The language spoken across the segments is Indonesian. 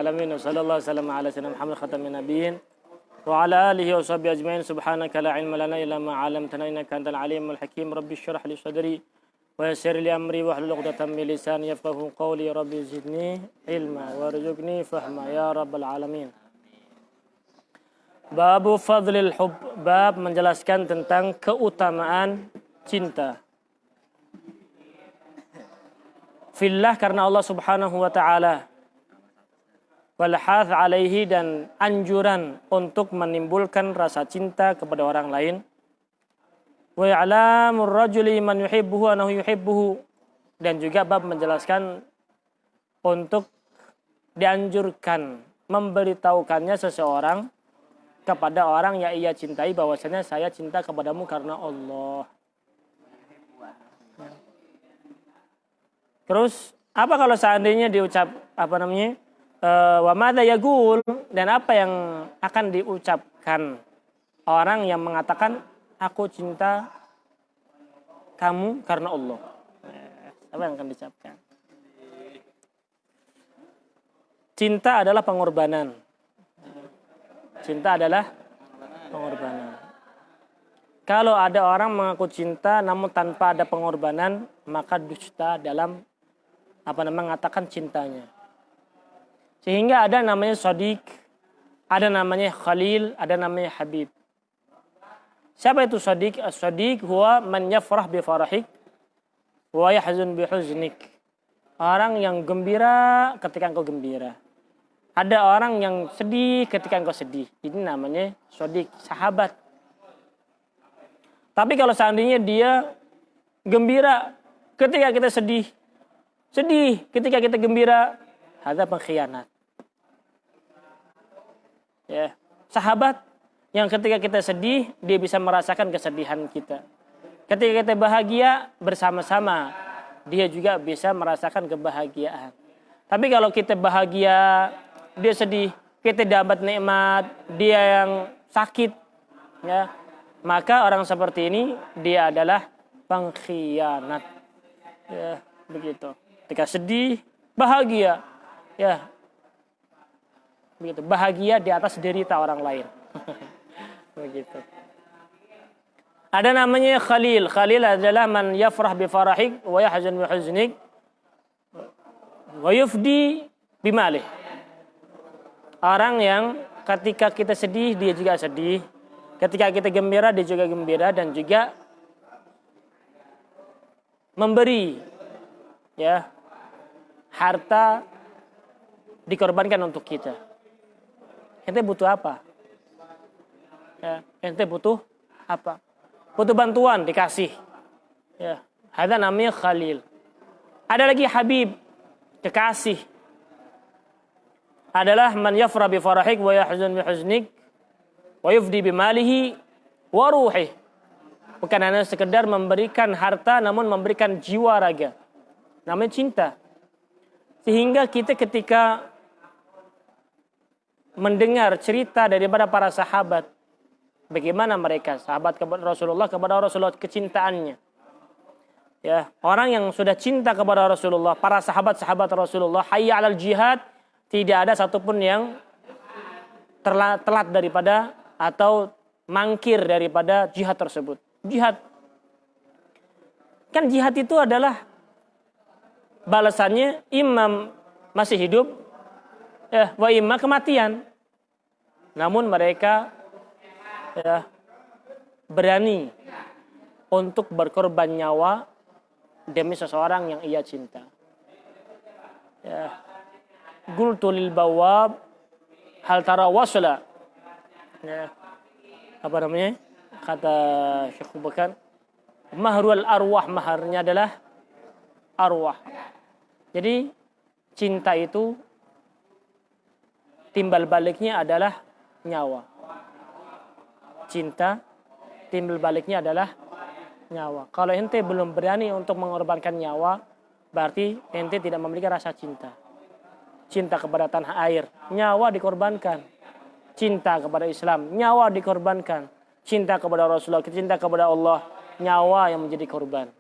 alamin. Sallallahu wasallam ala sayyidina Muhammad khatamin nabiyyin wa ala alihi wa sahbihi ajmain. Subhanaka la ilma lana illa ma 'allamtana innaka antal alimul hakim. Rabbi shrah li sadri wa yassir li amri wahlul 'uqdatam min lisani yafqahu qawli. Rabbi zidni ilma warzuqni fahma ya rabbal alamin. Babu fadlil hub, bab menjelaskan tentang keutamaan cinta. Fillah, karena Allah Subhanahu wa taala. Wal hath alaihi, dan anjuran untuk menimbulkan rasa cinta kepada orang lain. Wa ya'lamur rajuli man yuhibbuhu annahu yuhibbuhu, dan juga bab menjelaskan untuk dianjurkan memberitahukannya seseorang kepada orang yang ia cintai bahwasanya saya cinta kepadamu karena Allah. Terus apa kalau seandainya diucap wa madza yaqul, dan apa yang akan diucapkan orang yang mengatakan aku cinta kamu karena Allah? Apa yang akan diucapkan? Cinta adalah pengorbanan. Cinta adalah pengorbanan. Kalau ada orang mengaku cinta namun tanpa ada pengorbanan, maka dusta dalam mengatakan cintanya. Sehingga ada namanya sadiq, ada namanya khalil, ada namanya habib. Siapa itu sadiq? As-sadiq huwa man yafrah bi farahik wa yahzun bi huznik. Orang yang gembira ketika engkau gembira. Ada orang yang sedih ketika engkau sedih. Ini namanya sadiq, sahabat. Tapi kalau seandainya dia gembira ketika kita sedih, sedih ketika kita gembira, ada pengkhianat. Ya, sahabat yang ketika kita sedih, dia bisa merasakan kesedihan kita. Ketika kita bahagia bersama-sama, dia juga bisa merasakan kebahagiaan. Tapi kalau kita bahagia, dia sedih, kita dapat nikmat, dia yang sakit, ya, maka orang seperti ini dia adalah pengkhianat. Ya, begitu. Ketika sedih, bahagia, ya, begitu. Bahagia di atas derita orang lain. Begitu. Ada namanya khalil. Khalil adalah man yafrah bi farahik wa yahzun bi huznik wa yufdi bi malih. Orang yang ketika kita sedih dia juga sedih, ketika kita gembira dia juga gembira, dan juga memberi, ya, harta dikorbankan untuk kita. Ente butuh apa? Ya, ente butuh apa? Butuh bantuan, dikasih. Ya, ada namanya khalil. Ada lagi habib, kekasih. Adalah man yafrah bi farahik wa yahzun bi huznik wa yufdi bi malihi wa ruhih. Bukan hanya sekedar memberikan harta, namun memberikan jiwa raga. Namanya cinta. Sehingga kita ketika mendengar cerita daripada para sahabat, bagaimana mereka sahabat kepada Rasulullah kecintaannya. Ya, orang yang sudah cinta kepada Rasulullah, para sahabat-sahabat Rasulullah, hayya 'alal jihad, tidak ada satupun yang telat daripada atau mangkir daripada jihad tersebut. Jihad. Kan jihad itu adalah balasannya imam masih hidup, wa imma kematian. Namun mereka, ya, berani untuk berkorban nyawa demi seseorang yang ia cinta. Ya. Qultu lil bawab hal tara wasla. Ya. Apa namanya? Kata Syekh Bakar, mahrul arwah, maharnya adalah arwah. Jadi cinta itu timbal baliknya adalah nyawa. Cinta timbal baliknya adalah nyawa. Kalau ente belum berani untuk mengorbankan nyawa, berarti ente tidak memiliki rasa cinta. Cinta kepada tanah air, nyawa dikorbankan. Cinta kepada Islam, nyawa dikorbankan. Cinta kepada Rasulullah, cinta kepada Allah, nyawa yang menjadi korban.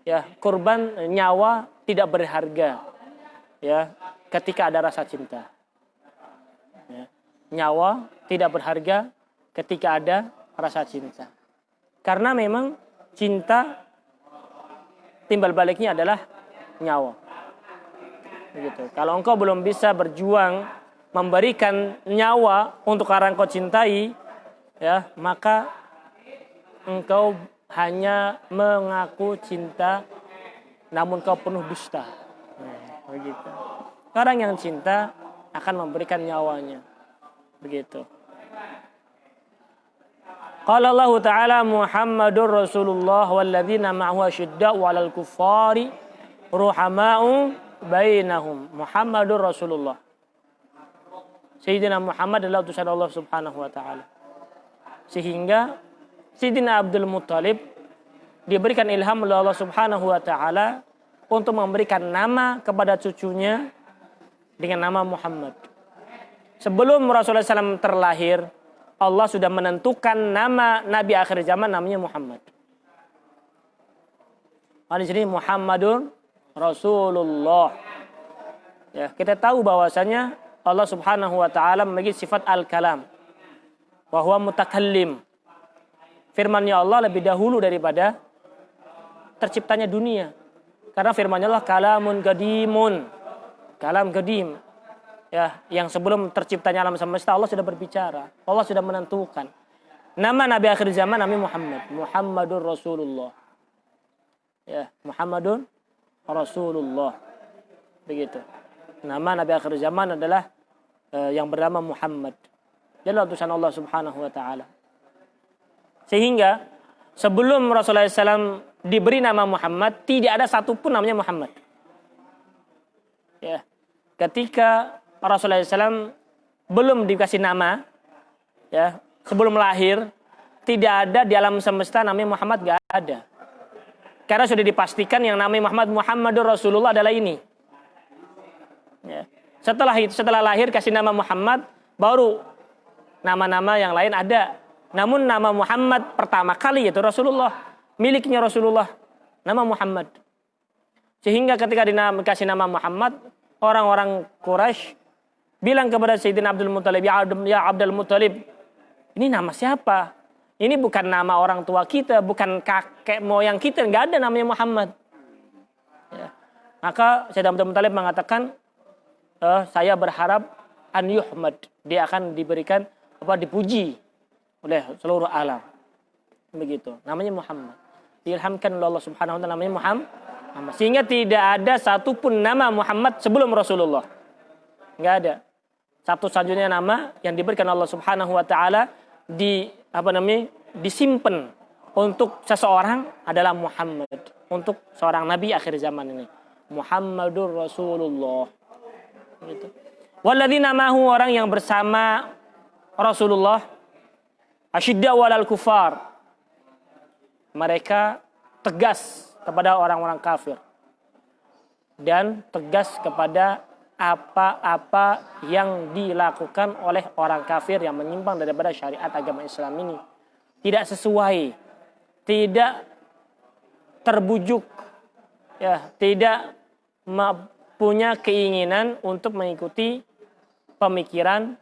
Ya, korban nyawa tidak berharga. Ya, ketika ada rasa cinta. Ya. Nyawa tidak berharga ketika ada rasa cinta. Karena memang cinta timbal baliknya adalah nyawa. Begitu. Kalau engkau belum bisa berjuang memberikan nyawa untuk orang kau cintai, ya, maka engkau hanya mengaku cinta namun kau penuh dusta. Nah, begitu. Orang yang cinta akan memberikan nyawanya. Begitu. Qala Allah Ta'ala Muhammadur Rasulullah walladzina ma'ahu asyidda'u 'alal kuffari ruhama'u bainahum. Muhammadur Rasulullah. Sayyidina Muhammad adalah utusan Allah Subhanahu wa taala. Sehingga Sayyidina Abdul Muttalib diberikan ilham oleh Allah Subhanahu wa taala untuk memberikan nama kepada cucunya dengan nama Muhammad. Sebelum Rasulullah SAW terlahir, Allah sudah menentukan nama Nabi akhir zaman namanya Muhammad. Di sini Muhammadun Rasulullah. Ya, kita tahu bahwasanya Allah Subhanahu wa taala memiliki sifat al-kalam. Wa huwa mutakallim. Firman-Nya Allah lebih dahulu daripada terciptanya dunia. Karena firman-Nya Allah kalamun qadimun. Kalam qadim. Ya, yang sebelum terciptanya alam semesta Allah sudah berbicara. Allah sudah menentukan. Nama Nabi akhir zaman namanya Muhammad. Muhammadur Rasulullah. Ya, Muhammadun Rasulullah. Begitu. Nama Nabi akhir zaman adalah yang bernama Muhammad. Dia adalah utusan Allah Subhanahu wa taala. Sehingga sebelum Rasulullah SAW diberi nama Muhammad, tidak ada satupun namanya Muhammad. Ya. Ketika Rasulullah SAW belum dikasih nama, ya, sebelum lahir, tidak ada di alam semesta namanya Muhammad, gak ada. Karena sudah dipastikan yang namanya Muhammadur Rasulullah adalah ini. Ya. Setelah lahir kasih nama Muhammad, baru nama-nama yang lain ada. Namun nama Muhammad pertama kali yaitu Rasulullah, miliknya Rasulullah, nama Muhammad. Sehingga ketika dikasih nama Muhammad, orang-orang Quraisy bilang kepada Sayyidina Abdul Muttalib, ya Abdul Muttalib, ini nama siapa? Ini bukan nama orang tua kita, bukan kakek moyang kita, nggak ada namanya Muhammad. Ya. Maka Sayyidina Abdul Muttalib mengatakan, saya berharap an yuhmad, dia akan diberikan dipuji oleh seluruh alam. Begitu. Namanya Muhammad. Diilhamkan oleh Allah Subhanahu wa taala namanya Muhammad. Sehingga tidak ada satupun nama Muhammad sebelum Rasulullah. Enggak ada. Satu-satunya nama yang diberikan Allah Subhanahu wa taala disimpan untuk seseorang adalah Muhammad. Untuk seorang nabi akhir zaman ini. Muhammadur Rasulullah. Gitu. Walladzina ma'ahu, orang yang bersama Rasulullah, asyidda'u 'alal kufar. Mereka tegas kepada orang-orang kafir dan tegas kepada apa-apa yang dilakukan oleh orang kafir yang menyimpang daripada syariat agama Islam ini. Tidak sesuai, tidak terbujuk, ya, tidak punya keinginan untuk mengikuti pemikiran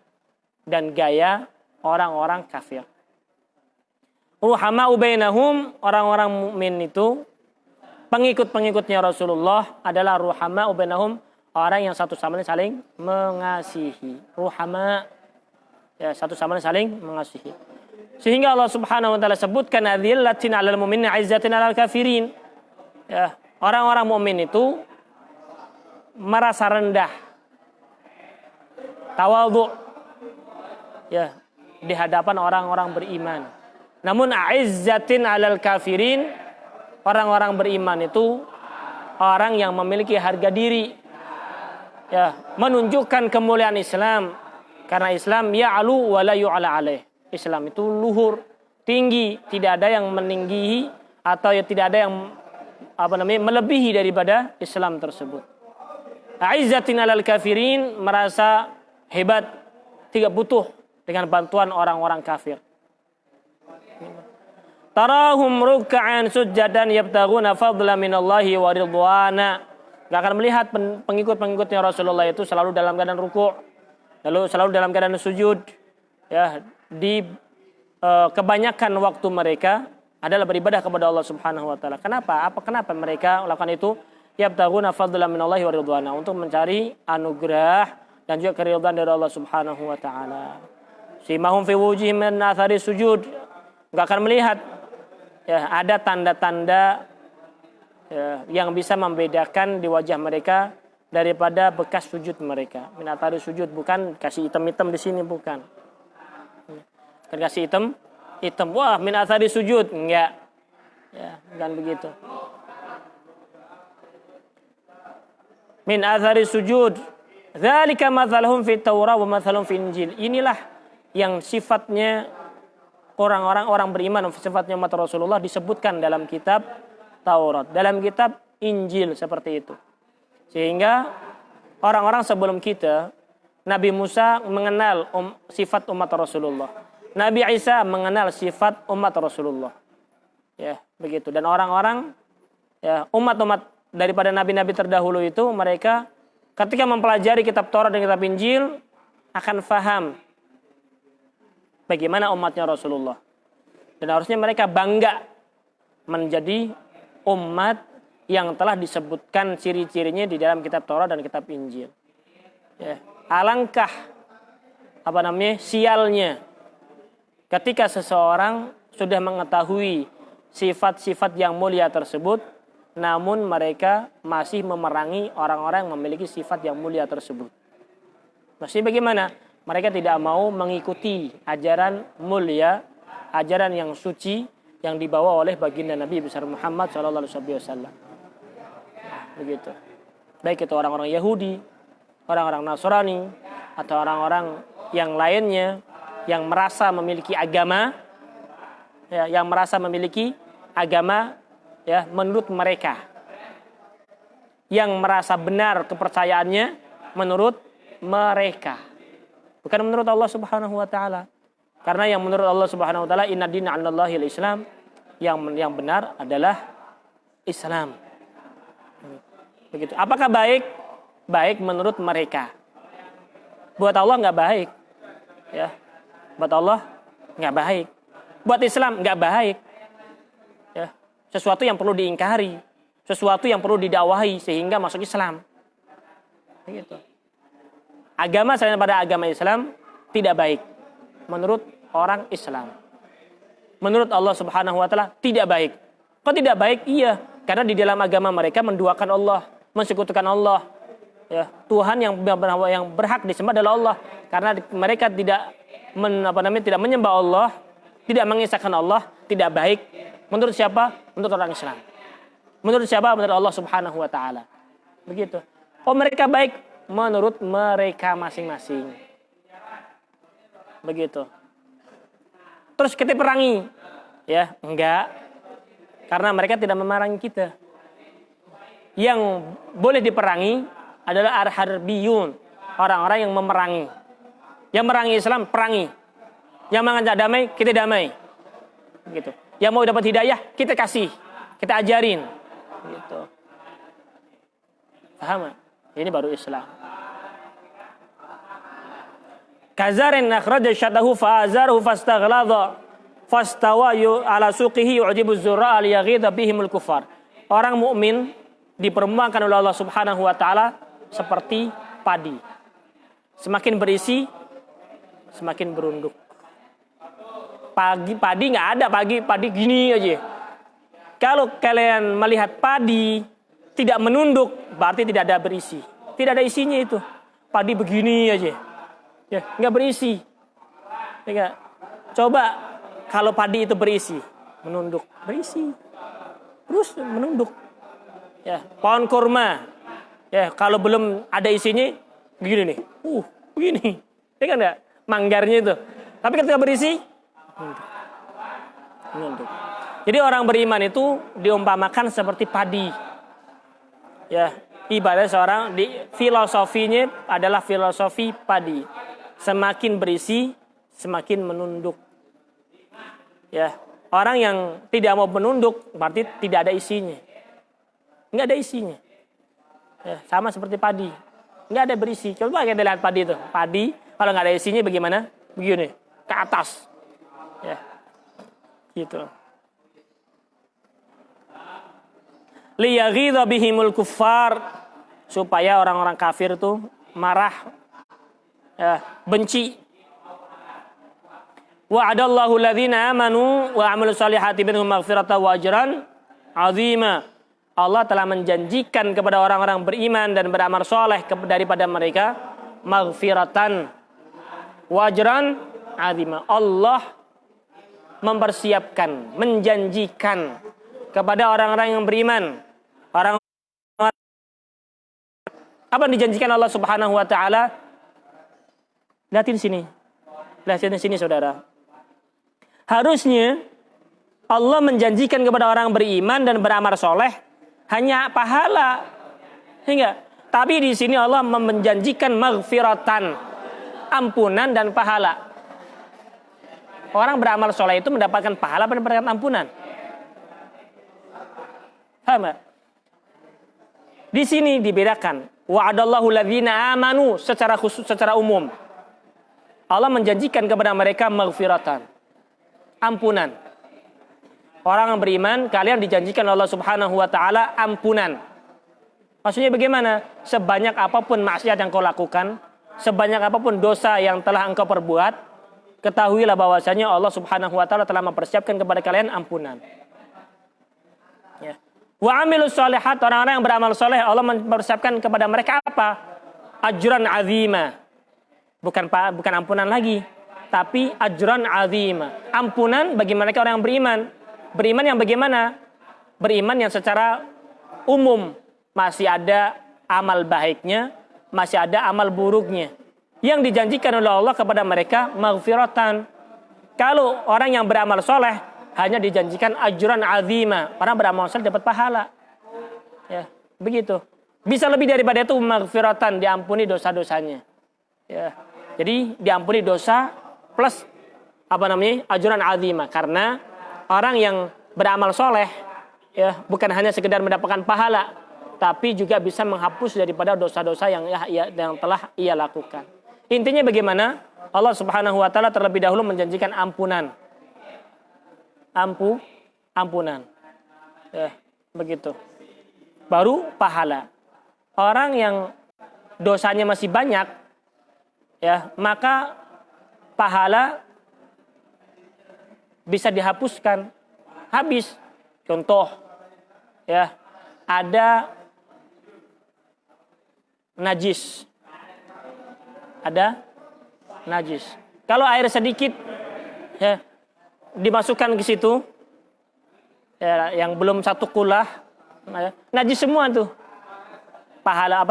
dan gaya orang-orang kafir. Ruhama'u bainahum, orang-orang mukmin itu pengikut-pengikutnya Rasulullah adalah ruhama'u bainahum, orang yang satu sama lain saling mengasihi. Ruhama, ya, satu sama lain saling mengasihi. Sehingga Allah Subhanahu wa taala sebutkan adzillatin 'alal mu'minin 'izzatin 'alal kafirin. Ya, orang-orang mukmin itu merasa rendah, tawadhu, ya, di hadapan orang-orang beriman. Namun a'izzatin 'alal kafirin, orang-orang beriman itu orang yang memiliki harga diri, ya, menunjukkan kemuliaan Islam. Karena Islam ya'lu wa la yu'ala alaih. Islam itu luhur, tinggi, tidak ada yang meninggihi atau ya tidak ada yang melebihi daripada Islam tersebut. A'izzatin 'alal kafirin, merasa hebat, tidak butuh dengan bantuan orang-orang kafir. Tarahum ruk'an sujjadan yabtaghuna fadlan minallahi wa ridwana. Gak akan melihat pengikut-pengikutnya Rasulullah itu selalu dalam keadaan ruku', lalu selalu dalam keadaan sujud. Ya, di kebanyakan waktu mereka adalah beribadah kepada Allah Subhanahu wa taala. Kenapa mereka melakukan itu? Yabtaghuna fadlan minallahi wa ridwana, untuk mencari anugerah dan juga keridhaan dari Allah Subhanahu wa taala. Simahum fi wujuhihim min athari sujud. Enggak akan melihat ya, ada tanda-tanda ya, yang bisa membedakan di wajah mereka daripada bekas sujud mereka. Min athari sujud, bukan kasih hitam-hitam di sini, bukan. Kan kasih hitam, wah min athari sujud, enggak. Ya, bukan begitu. Min athari sujud. Dzalika mathaluhum fit Taurah wa mathaluhum fil Injil. Inilah yang sifatnya orang beriman, sifatnya umat Rasulullah disebutkan dalam kitab Taurat, dalam kitab Injil seperti itu. Sehingga orang-orang sebelum kita, Nabi Musa mengenal sifat umat Rasulullah. Nabi Isa mengenal sifat umat Rasulullah. Ya, begitu. Dan orang-orang ya, umat-umat daripada nabi-nabi terdahulu itu, mereka ketika mempelajari kitab Taurat dan kitab Injil akan faham bagaimana umatnya Rasulullah. Dan harusnya mereka bangga menjadi umat yang telah disebutkan ciri-cirinya di dalam kitab Taurat dan kitab Injil. Ya, alangkah sialnya ketika seseorang sudah mengetahui sifat-sifat yang mulia tersebut, namun mereka masih memerangi orang-orang yang memiliki sifat yang mulia tersebut. Maksudnya bagaimana? Mereka tidak mau mengikuti ajaran mulia, ajaran yang suci yang dibawa oleh baginda Nabi besar Muhammad SAW. Begitu. Baik itu orang-orang Yahudi, orang-orang Nasrani, atau orang-orang yang lainnya yang merasa memiliki agama, ya, ya, menurut mereka, yang merasa benar kepercayaannya menurut mereka, bukan menurut Allah Subhanahu wa taala. Karena yang menurut Allah Subhanahu wa taala, inna dina 'indallahil Islam, yang benar adalah Islam. Begitu. Apakah baik? Baik menurut mereka. Buat Allah enggak baik. Ya. Buat Allah enggak baik. Buat Islam enggak baik. Ya. Sesuatu yang perlu diingkari, sesuatu yang perlu didakwahi sehingga masuk Islam. Begitu. Agama selain pada agama Islam tidak baik menurut orang Islam. Menurut Allah Subhanahu wa taala tidak baik. Kok tidak baik? Iya, karena di dalam agama mereka menduakan Allah, mensekutukan Allah. Ya, Tuhan yang berhak disembah adalah Allah. Karena mereka tidak menyembah Allah, tidak mengisahkan Allah, tidak baik. Menurut siapa? Menurut orang Islam. Menurut siapa? Menurut Allah Subhanahu wa taala. Begitu. Oh, mereka baik menurut mereka masing-masing. Begitu. Terus kita perangi? Ya, enggak. Karena mereka tidak memerangi kita. Yang boleh diperangi adalah ar-harbiyun, orang-orang yang memerangi. Yang memerangi Islam, perangi. Yang mengajak damai, kita damai. Begitu. Yang mau dapat hidayah, kita kasih, kita ajarin. Gitu. Paham? Ini baru Islam. Kazarin akhraja syatahu fa'azarahu fastaghlada fastawa ala suqihi yu'jibu az-zurra liyaghidha bihimul kufar. Orang mukmin diperumpamakan oleh Allah Subhanahu wa taala seperti padi. Semakin berisi, semakin berunduk. Padi nggak ada, padi gini aja. Kalau kalian melihat padi tidak menunduk, berarti tidak ada berisi. Tidak ada isinya itu. Padi begini aja. Ya, nggak berisi. Ya, coba kalau padi itu berisi, menunduk, berisi. Terus menunduk. Ya, pohon kurma. Ya, kalau belum ada isinya begini nih. Begini. Ya kan enggak? Manggarnya itu. Tapi ketika berisi, menunduk. Jadi orang beriman itu diumpamakan seperti padi. Ya, ibarat seorang filosofinya adalah filosofi padi. Semakin berisi, semakin menunduk. Ya, orang yang tidak mau menunduk berarti tidak ada isinya. Enggak ada isinya. Ya, sama seperti padi. Enggak ada berisi. Coba kita lihat padi itu. Padi Kalau nggak ada isinya bagaimana? Begini, ke atas. Ya. Gitu. Liyaghidha bihimul kuffar, supaya orang-orang kafir tuh marah, ya, benci. Wa'adallahu alladhina amanu wa 'amilus solihati minhum maghfiratan wa ajran 'azima. Allah telah menjanjikan kepada orang-orang beriman dan beramal soleh daripada mereka maghfiratan wa ajran 'azima. Allah mempersiapkan, menjanjikan kepada orang-orang yang beriman. Orang apa yang dijanjikan Allah Subhanahu wa taala? Lihatin sini. Lihatin sini saudara. Harusnya Allah menjanjikan kepada orang beriman dan beramal soleh hanya pahala. Hingga. Tapi di sini Allah menjanjikan maghfiratan, ampunan dan pahala. Orang beramal soleh itu mendapatkan pahala dan mendapatkan ampunan. Paham gak? Di sini dibedakan. Wa'adallahu alladhina amanu secara khusus, secara umum. Allah menjanjikan kepada mereka maghfiratan, ampunan. Orang yang beriman, kalian dijanjikan Allah Subhanahu wa taala ampunan. Maksudnya bagaimana? Sebanyak apapun maksiat yang kau lakukan, sebanyak apapun dosa yang telah engkau perbuat, ketahuilah bahwasanya Allah Subhanahu wa taala telah mempersiapkan kepada kalian ampunan. Ya. Wa 'amilus solihat, orang-orang yang beramal soleh, Allah mempersiapkan kepada mereka apa? Ajran 'azima. Bukan ampunan lagi, tapi ajran 'azima. Ampunan bagi mereka orang yang beriman. Beriman yang bagaimana? Beriman yang secara umum masih ada amal baiknya, masih ada amal buruknya. Yang dijanjikan oleh Allah kepada mereka maghfiratan. Kalau orang yang beramal soleh hanya dijanjikan ajran 'azima. Orang beramal soleh dapat pahala. Ya, begitu. Bisa lebih daripada itu, maghfiratan, diampuni dosa-dosanya. Ya. Jadi diampuni dosa plus ajran 'azima, karena orang yang beramal soleh, ya, bukan hanya sekedar mendapatkan pahala, tapi juga bisa menghapus daripada dosa-dosa yang telah ia lakukan. Intinya bagaimana? Allah Subhanahu wa taala terlebih dahulu menjanjikan ampunan. Ampunan. Ya, begitu. Baru pahala. Orang yang dosanya masih banyak, ya, maka pahala bisa dihapuskan, habis. Contoh, ya, ada najis. Kalau air sedikit, ya, dimasukkan ke situ, ya, yang belum satu kulah, ya, najis semua tuh. Pahala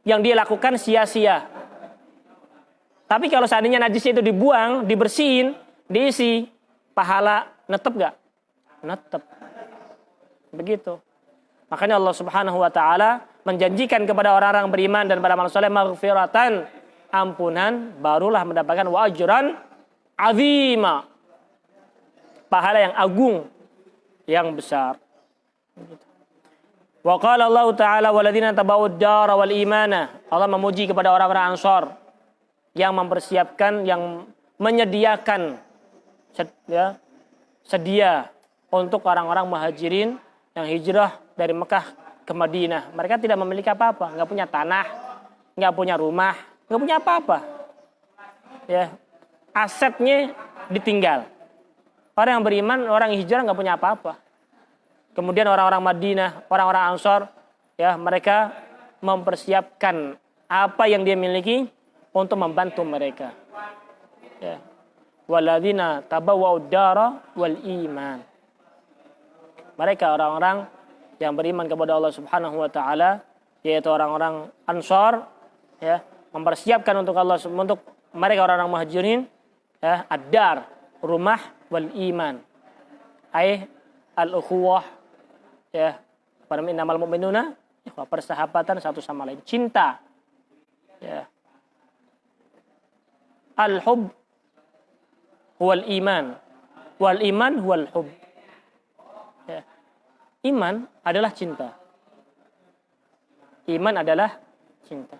yang dia lakukan sia-sia. Tapi kalau seandainya najis itu dibuang, dibersihin, diisi, pahala netep gak? Netep. Begitu. Makanya Allah Subhanahu wa taala menjanjikan kepada orang-orang beriman dan beramal saleh maghfiratan, ampunan, barulah mendapatkan wa ajran 'azima. Pahala yang agung, yang besar. Begitu. Wa qala Allah taala walladzina tabawwad dar wal imana. Allah memuji kepada orang-orang Ansor yang mempersiapkan, yang menyediakan, ya, sedia untuk orang-orang muhajirin yang hijrah dari Mekah ke Madinah. Mereka tidak memiliki apa-apa, nggak punya tanah, nggak punya rumah, nggak punya apa-apa. Ya, asetnya ditinggal. Orang yang beriman, orang yang hijrah nggak punya apa-apa. Kemudian orang-orang Madinah, orang-orang Ansor, ya, mereka mempersiapkan apa yang dia miliki untuk membantu mereka. Ya. Walladzina tabawwa'ud dara wal iman. Mereka orang-orang yang beriman kepada Allah Subhanahu wa taala, yaitu orang-orang Ansor, ya, mempersiapkan untuk mereka orang-orang Muhajirin, ya, ad-dar, rumah, wal iman. Al-ukhuwah, ya, innamal mu'minuna persahabatan satu sama lain, cinta. Ya. Al-hub huwal iman, wal iman huwal hub. Ya. Iman adalah cinta. Iman adalah cinta.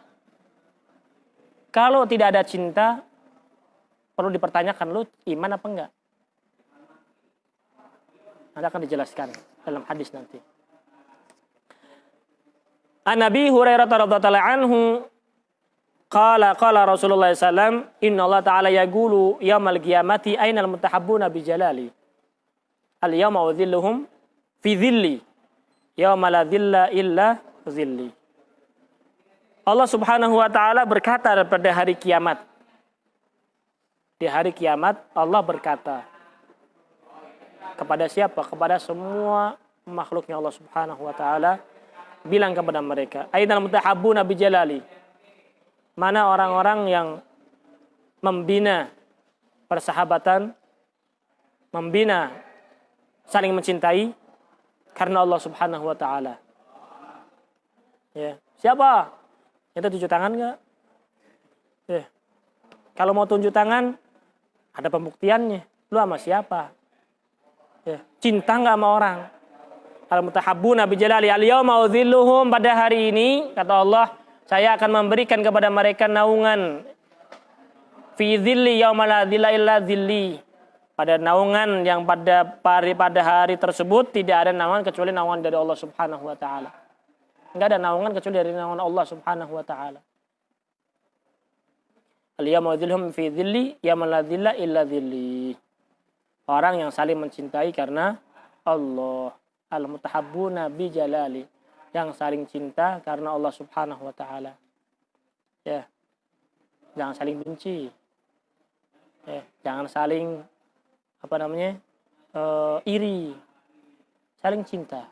Kalau tidak ada cinta, perlu dipertanyakan lu iman apa enggak. Nanti akan dijelaskan dalam hadis nanti. An Nabi Hurairah radhiyallahu anhu qala Rasulullah sallam inna Allah ta'ala yaqulu yaumal qiyamati ainal mutahabbuna bi jalali al yawma udhilluhum fi dhilli yauma la dhilla illa dhilli. Allah Subhanahu wa taala berkata pada hari kiamat. Di hari kiamat Allah berkata kepada siapa? Kepada semua makhluknya Allah Subhanahu wa taala, bilang kepada mereka, ainal mutahabbuna bi jalali. Mana orang-orang yang membina persahabatan, membina saling mencintai karena Allah Subhanahu wa taala. Ya, siapa? Kita tunjuk tangan enggak? Ya. Kalau mau tunjuk tangan, ada pembuktiannya. Lu sama siapa? Ya. Cinta enggak sama orang? Al-mutahabbuna bijalali al-yawma udhilluhum, pada hari ini kata Allah, saya akan memberikan kepada mereka naungan fi dhilli yauma la dhilla illa dhilli, pada naungan yang pada hari tersebut tidak ada naungan kecuali naungan dari Allah Subhanahu wa taala. Enggak ada naungan kecuali dari naungan Allah Subhanahu wa taala. Al-yawma udhilluhum fi dhilli yauma la dhilla illa dhilli. Orang yang saling mencintai karena Allah. Al-mutahabbuna bi jalali, yang saling cinta karena Allah Subhanahu wa taala. Ya. Jangan saling benci. Ya, jangan saling iri. Saling cinta.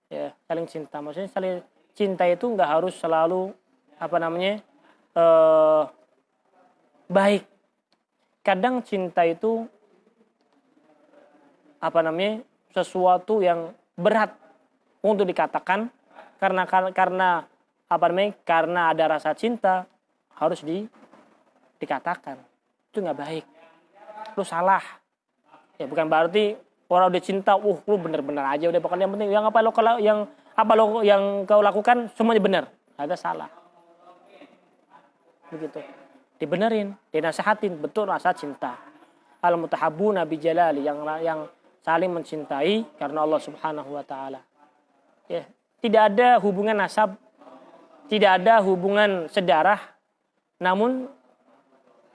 Ya, saling cinta. Maksudnya saling cinta itu enggak harus selalu baik. Kadang cinta itu sesuatu yang berat untuk dikatakan karena ada rasa cinta harus dikatakan. Itu nggak baik. Lu salah. Ya bukan berarti orang udah cinta, lu bener-bener aja udah, pokoknya yang penting yang kau lakukan semuanya benar. Ada salah. Begitu. Dibenerin, dinasehatin, betul rasa cinta. Al-mutahabbuna bi jalali, yang saling mencintai karena Allah Subhanahu wa taala. Ya, tidak ada hubungan nasab, tidak ada hubungan sedarah, namun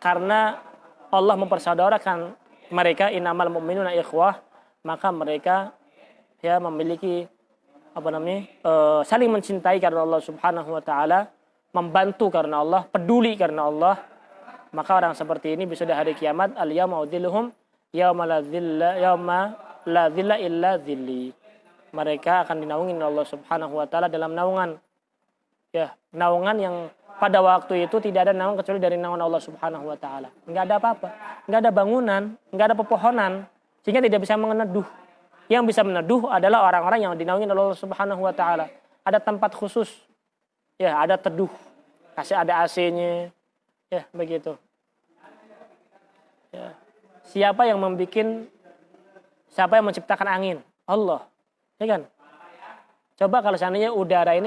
karena Allah mempersaudarakan mereka, innamal mu'minuna ikhwah, maka mereka ya memiliki saling mencintai karena Allah Subhanahu wa taala, membantu karena Allah, peduli karena Allah. Maka orang seperti ini bisa di hari kiamat, al-yawma udhilluhum yauma la dhilla illa dhilli. Mereka akan dinaungi oleh Allah Subhanahu wa taala dalam naungan. Ya, naungan yang pada waktu itu tidak ada naungan kecuali dari naungan Allah Subhanahu wa taala. Enggak ada apa-apa. Enggak ada bangunan, enggak ada pepohonan, sehingga tidak bisa meneduh. Yang bisa meneduh adalah orang-orang yang dinaungi oleh Allah Subhanahu wa taala. Ada tempat khusus. Ya, ada teduh. Ada AC-nya. Ya, begitu. Ya. Siapa yang menciptakan angin? Allah. Ya kan? Coba kalau seandainya udara ini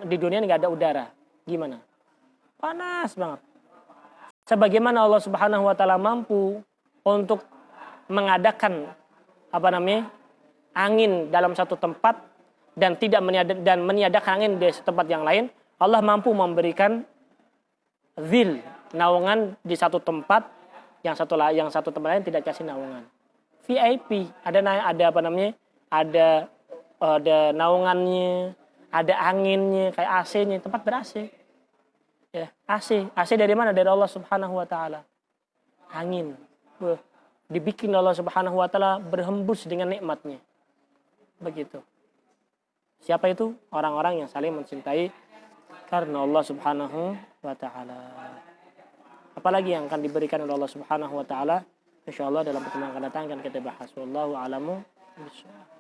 di dunia ini nggak ada udara, gimana? Panas banget. Sebagaimana Allah Subhanahu wa taala mampu untuk mengadakan angin dalam satu tempat dan meniadakan angin di tempat yang lain, Allah mampu memberikan zil, naungan di satu tempat, yang satu tempat lain tidak kasih naungan. VIP, ada naungannya, ada anginnya, kayak AC-nya, tempat ber-AC. Ya, AC dari mana? Dari Allah Subhanahu wa taala. Angin. Dibikin Allah Subhanahu wa taala berhembus dengan nikmatnya. Begitu. Siapa itu? Orang-orang yang saling mencintai karena Allah Subhanahu wa taala. Apalagi yang akan diberikan oleh Allah Subhanahu wa taala, insyaallah dalam pertemuan akan datang akan kita bahas. Wallahu a'lamu bishawab.